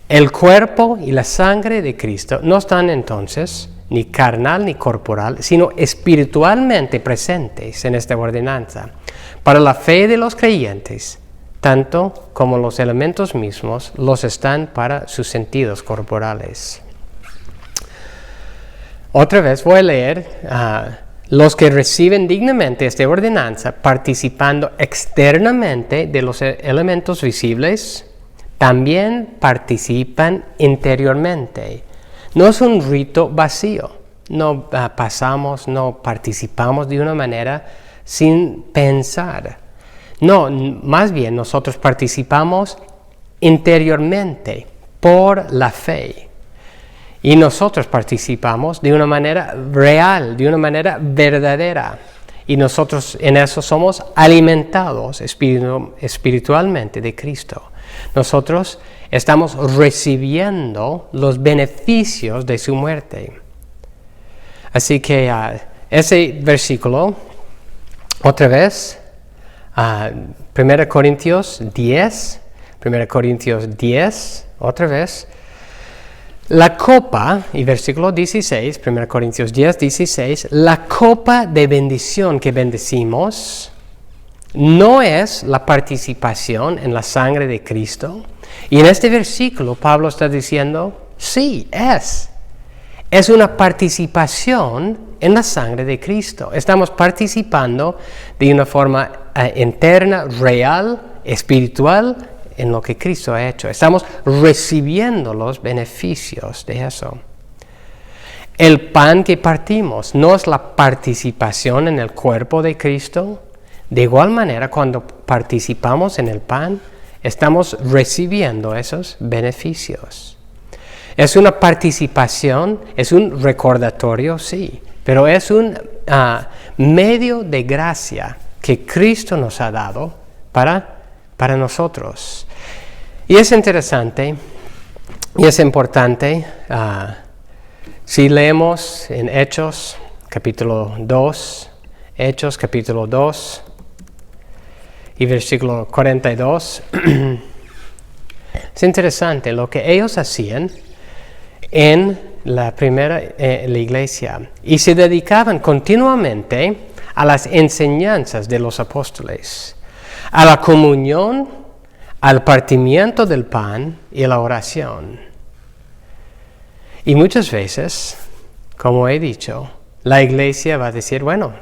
El cuerpo y la sangre de Cristo no están entonces ni carnal ni corporal, sino espiritualmente presentes en esta ordenanza. Para la fe de los creyentes, tanto como los elementos mismos, los están para sus sentidos corporales. Otra vez voy a leer: los que reciben dignamente esta ordenanza, participando externamente de los elementos visibles, también participan interiormente. No es un rito vacío. No no participamos de una manera sin pensar. No, más bien nosotros participamos interiormente por la fe. Y nosotros participamos de una manera real, de una manera verdadera. Y nosotros en eso somos alimentados espiritualmente de Cristo. Nosotros estamos recibiendo los beneficios de su muerte. Así que ese versículo, otra vez, 1 Corintios 10, otra vez. La copa, y versículo 16, 1 Corintios 10, 16, la copa de bendición que bendecimos no es la participación en la sangre de Cristo. Y en este versículo Pablo está diciendo, sí, es una participación en la sangre de Cristo. Estamos participando de una forma interna, real, espiritual, en lo que Cristo ha hecho. Estamos recibiendo los beneficios de eso. El pan que partimos no es la participación en el cuerpo de Cristo. De igual manera, cuando participamos en el pan, estamos recibiendo esos beneficios. Es una participación, es un recordatorio, sí, pero es un medio de gracia que Cristo nos ha dado para nosotros. Y es interesante y es importante, si leemos en Hechos capítulo 2 y versículo 42, es interesante lo que ellos hacían en la primera la iglesia, y se dedicaban continuamente a las enseñanzas de los apóstoles, a la comunión, al partimiento del pan y a la oración. Y muchas veces, como he dicho, la iglesia va a decir, bueno,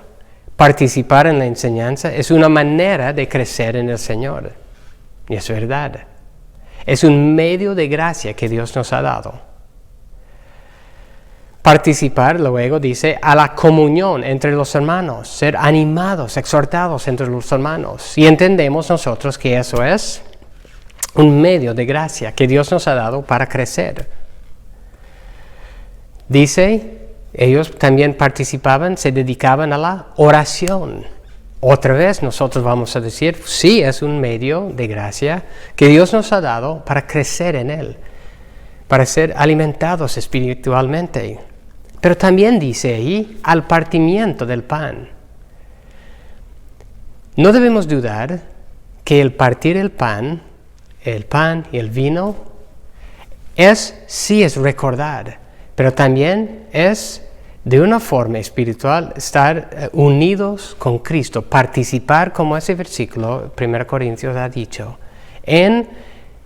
participar en la enseñanza es una manera de crecer en el Señor. Y es verdad. Es un medio de gracia que Dios nos ha dado. Participar, luego dice, a la comunión entre los hermanos, ser animados, exhortados entre los hermanos. Y entendemos nosotros que eso es un medio de gracia que Dios nos ha dado para crecer. Dice, ellos también participaban, se dedicaban a la oración. Otra vez nosotros vamos a decir, sí, es un medio de gracia que Dios nos ha dado para crecer en Él, para ser alimentados espiritualmente. Pero también dice ahí, al partimiento del pan. No debemos dudar que el partir el pan y el vino, sí es recordar, pero también es de una forma espiritual estar unidos con Cristo, participar, como ese versículo 1 Corintios ha dicho, en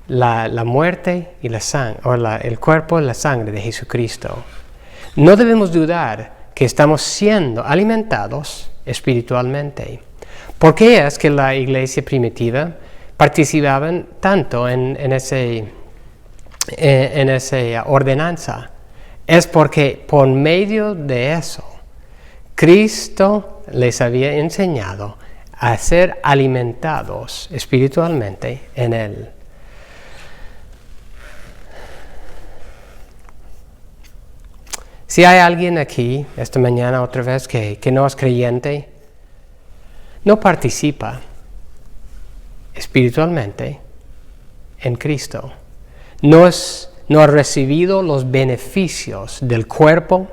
la muerte y la sangre, o el cuerpo y la sangre de Jesucristo. No debemos dudar que estamos siendo alimentados espiritualmente. ¿Por qué es que la iglesia primitiva participaban tanto en esa ordenanza? Es porque por medio de eso, Cristo les había enseñado a ser alimentados espiritualmente en Él. Si hay alguien aquí esta mañana otra vez que no es creyente, no participa espiritualmente en Cristo, no ha recibido los beneficios del cuerpo,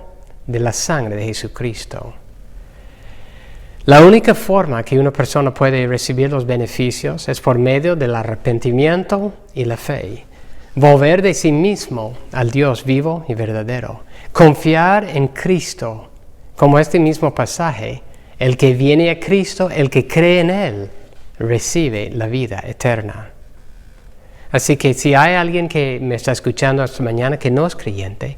de la sangre de Jesucristo. La única forma que una persona puede recibir los beneficios es por medio del arrepentimiento y la fe. Volver de sí mismo al Dios vivo y verdadero. Confiar en Cristo, como este mismo pasaje. El que viene a Cristo, el que cree en Él, recibe la vida eterna. Así que si hay alguien que me está escuchando esta mañana que no es creyente,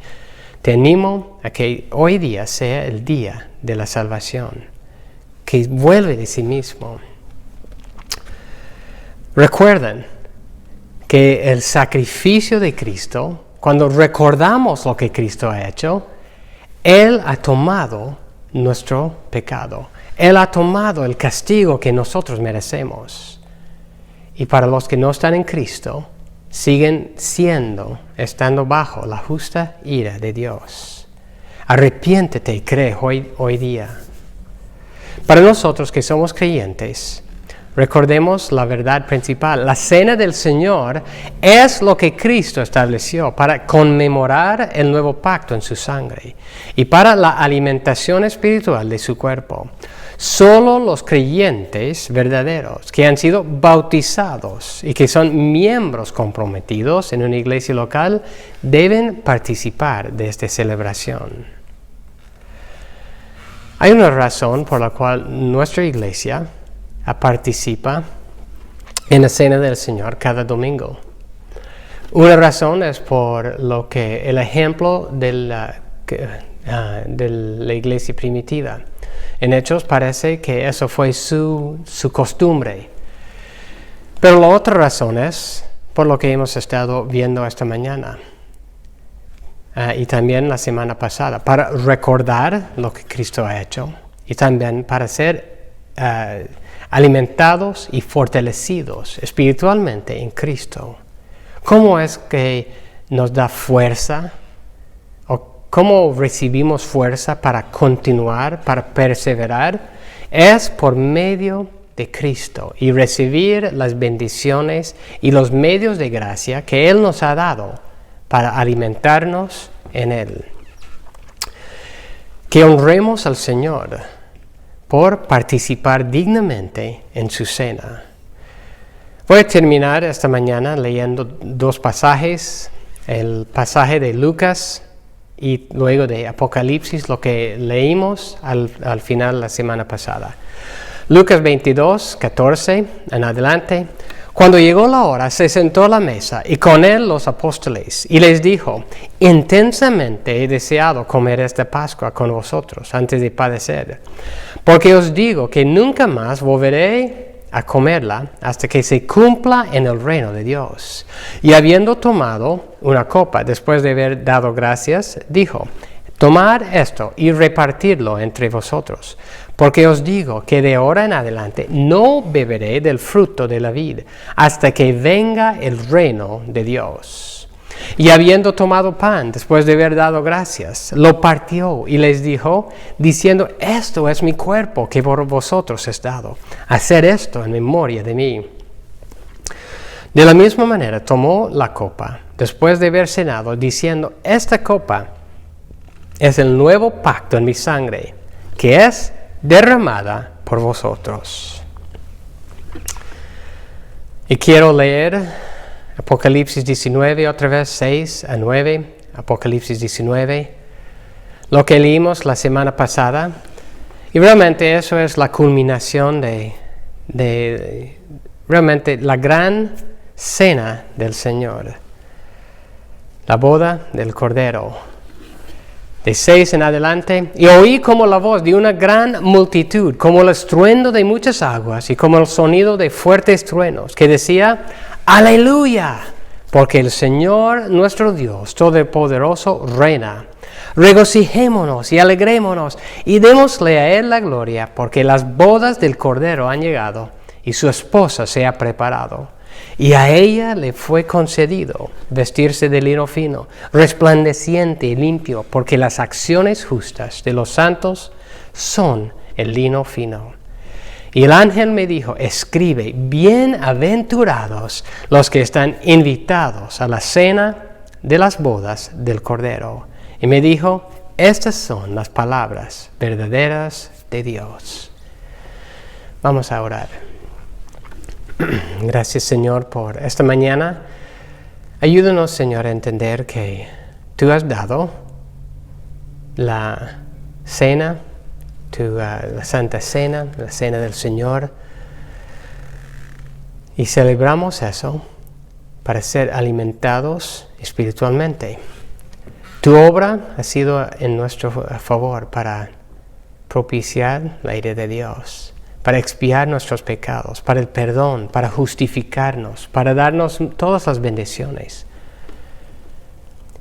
te animo a que hoy día sea el día de la salvación, que vuelve de sí mismo. Recuerden que el sacrificio de Cristo, cuando recordamos lo que Cristo ha hecho, Él ha tomado nuestro pecado. Él ha tomado el castigo que nosotros merecemos. Y para los que no están en Cristo, siguen estando bajo la justa ira de Dios. Arrepiéntete y cree hoy día. Para nosotros que somos creyentes, Recordemos la verdad principal. La cena del Señor es lo que Cristo estableció para conmemorar el nuevo pacto en su sangre y para la alimentación espiritual de su cuerpo. Solo los creyentes verdaderos que han sido bautizados y que son miembros comprometidos en una iglesia local deben participar de esta celebración. Hay una razón por la cual nuestra iglesia participa en la cena del Señor cada domingo. Una razón es por lo que el ejemplo de la iglesia primitiva. En Hechos parece que eso fue su costumbre. Pero la otra razón es por lo que hemos estado viendo esta mañana y también la semana pasada, para recordar lo que Cristo ha hecho y también para ser alimentados y fortalecidos espiritualmente en Cristo. ¿Cómo es que nos da fuerza? ¿O cómo recibimos fuerza para continuar, para perseverar? Es por medio de Cristo y recibir las bendiciones y los medios de gracia que Él nos ha dado para alimentarnos en Él. Que honremos al Señor por participar dignamente en su cena. Voy a terminar esta mañana leyendo dos pasajes, el pasaje de Lucas y luego de Apocalipsis, lo que leímos al final la semana pasada. Lucas 22, 14 en adelante. Cuando llegó la hora, se sentó a la mesa y con él los apóstoles y les dijo: intensamente he deseado comer esta Pascua con vosotros antes de padecer, porque os digo que nunca más volveré a comerla hasta que se cumpla en el reino de Dios. Y habiendo tomado una copa, después de haber dado gracias, dijo: tomad esto y repartidlo entre vosotros, porque os digo que de ahora en adelante no beberé del fruto de la vid, hasta que venga el reino de Dios. Y habiendo tomado pan, después de haber dado gracias, lo partió y les dijo, diciendo: esto es mi cuerpo que por vosotros es dado. Haced esto en memoria de mí. De la misma manera tomó la copa, después de haber cenado, diciendo: esta copa es el nuevo pacto en mi sangre, que es derramada por vosotros. Y quiero leer Apocalipsis 19, otra vez 6 a 9, Apocalipsis 19, lo que leímos la semana pasada. Y realmente eso es la culminación de realmente la gran cena del Señor, la boda del Cordero. De 6 en adelante, y oí como la voz de una gran multitud, como el estruendo de muchas aguas, y como el sonido de fuertes truenos, que decía: ¡Aleluya! Porque el Señor nuestro Dios Todopoderoso reina. Regocijémonos y alegrémonos, y démosle a Él la gloria, porque las bodas del Cordero han llegado, y su esposa se ha preparado. Y a ella le fue concedido vestirse de lino fino, resplandeciente y limpio, porque las acciones justas de los santos son el lino fino. Y el ángel me dijo: escribe, bienaventurados los que están invitados a la cena de las bodas del Cordero. Y me dijo: estas son las palabras verdaderas de Dios. Vamos a orar. Gracias, Señor, por esta mañana. Ayúdanos, Señor, a entender que tú has dado la cena, la Santa Cena, la Cena del Señor, y celebramos eso para ser alimentados espiritualmente. Tu obra ha sido en nuestro favor para propiciar la ira de Dios, para expiar nuestros pecados, para el perdón, para justificarnos, para darnos todas las bendiciones.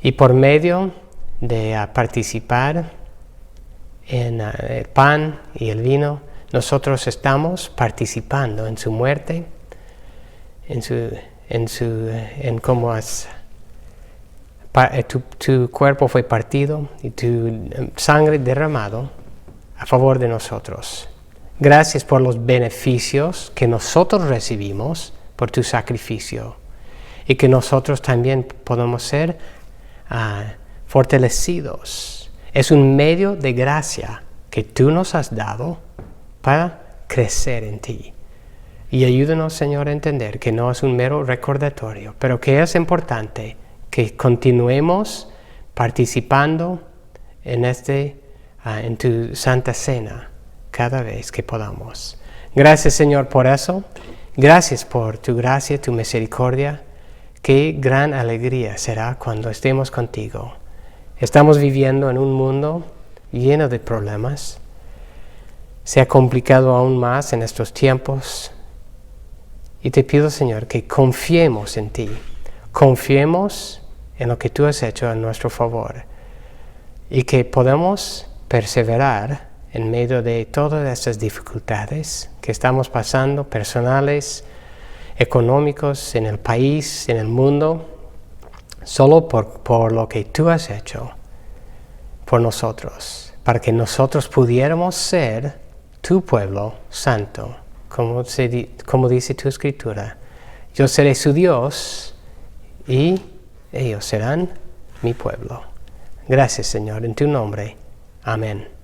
Y por medio de participar en el pan y el vino, nosotros estamos participando en su muerte, en cómo tu cuerpo fue partido y tu sangre derramado a favor de nosotros. Gracias por los beneficios que nosotros recibimos por tu sacrificio y que nosotros también podemos ser fortalecidos. Es un medio de gracia que tú nos has dado para crecer en ti. Y ayúdanos, Señor, a entender que no es un mero recordatorio, pero que es importante que continuemos participando en tu Santa Cena cada vez que podamos. Gracias, Señor, por eso. Gracias por tu gracia, tu misericordia. Qué gran alegría será cuando estemos contigo. Estamos viviendo en un mundo lleno de problemas. Se ha complicado aún más en estos tiempos. Y te pido, Señor, que confiemos en ti. Confiemos en lo que tú has hecho a nuestro favor. Y que podamos perseverar en medio de todas estas dificultades que estamos pasando, personales, económicos, en el país, en el mundo, solo por lo que tú has hecho por nosotros, para que nosotros pudiéramos ser tu pueblo santo, como dice tu escritura. Yo seré su Dios y ellos serán mi pueblo. Gracias, Señor, en tu nombre. Amén.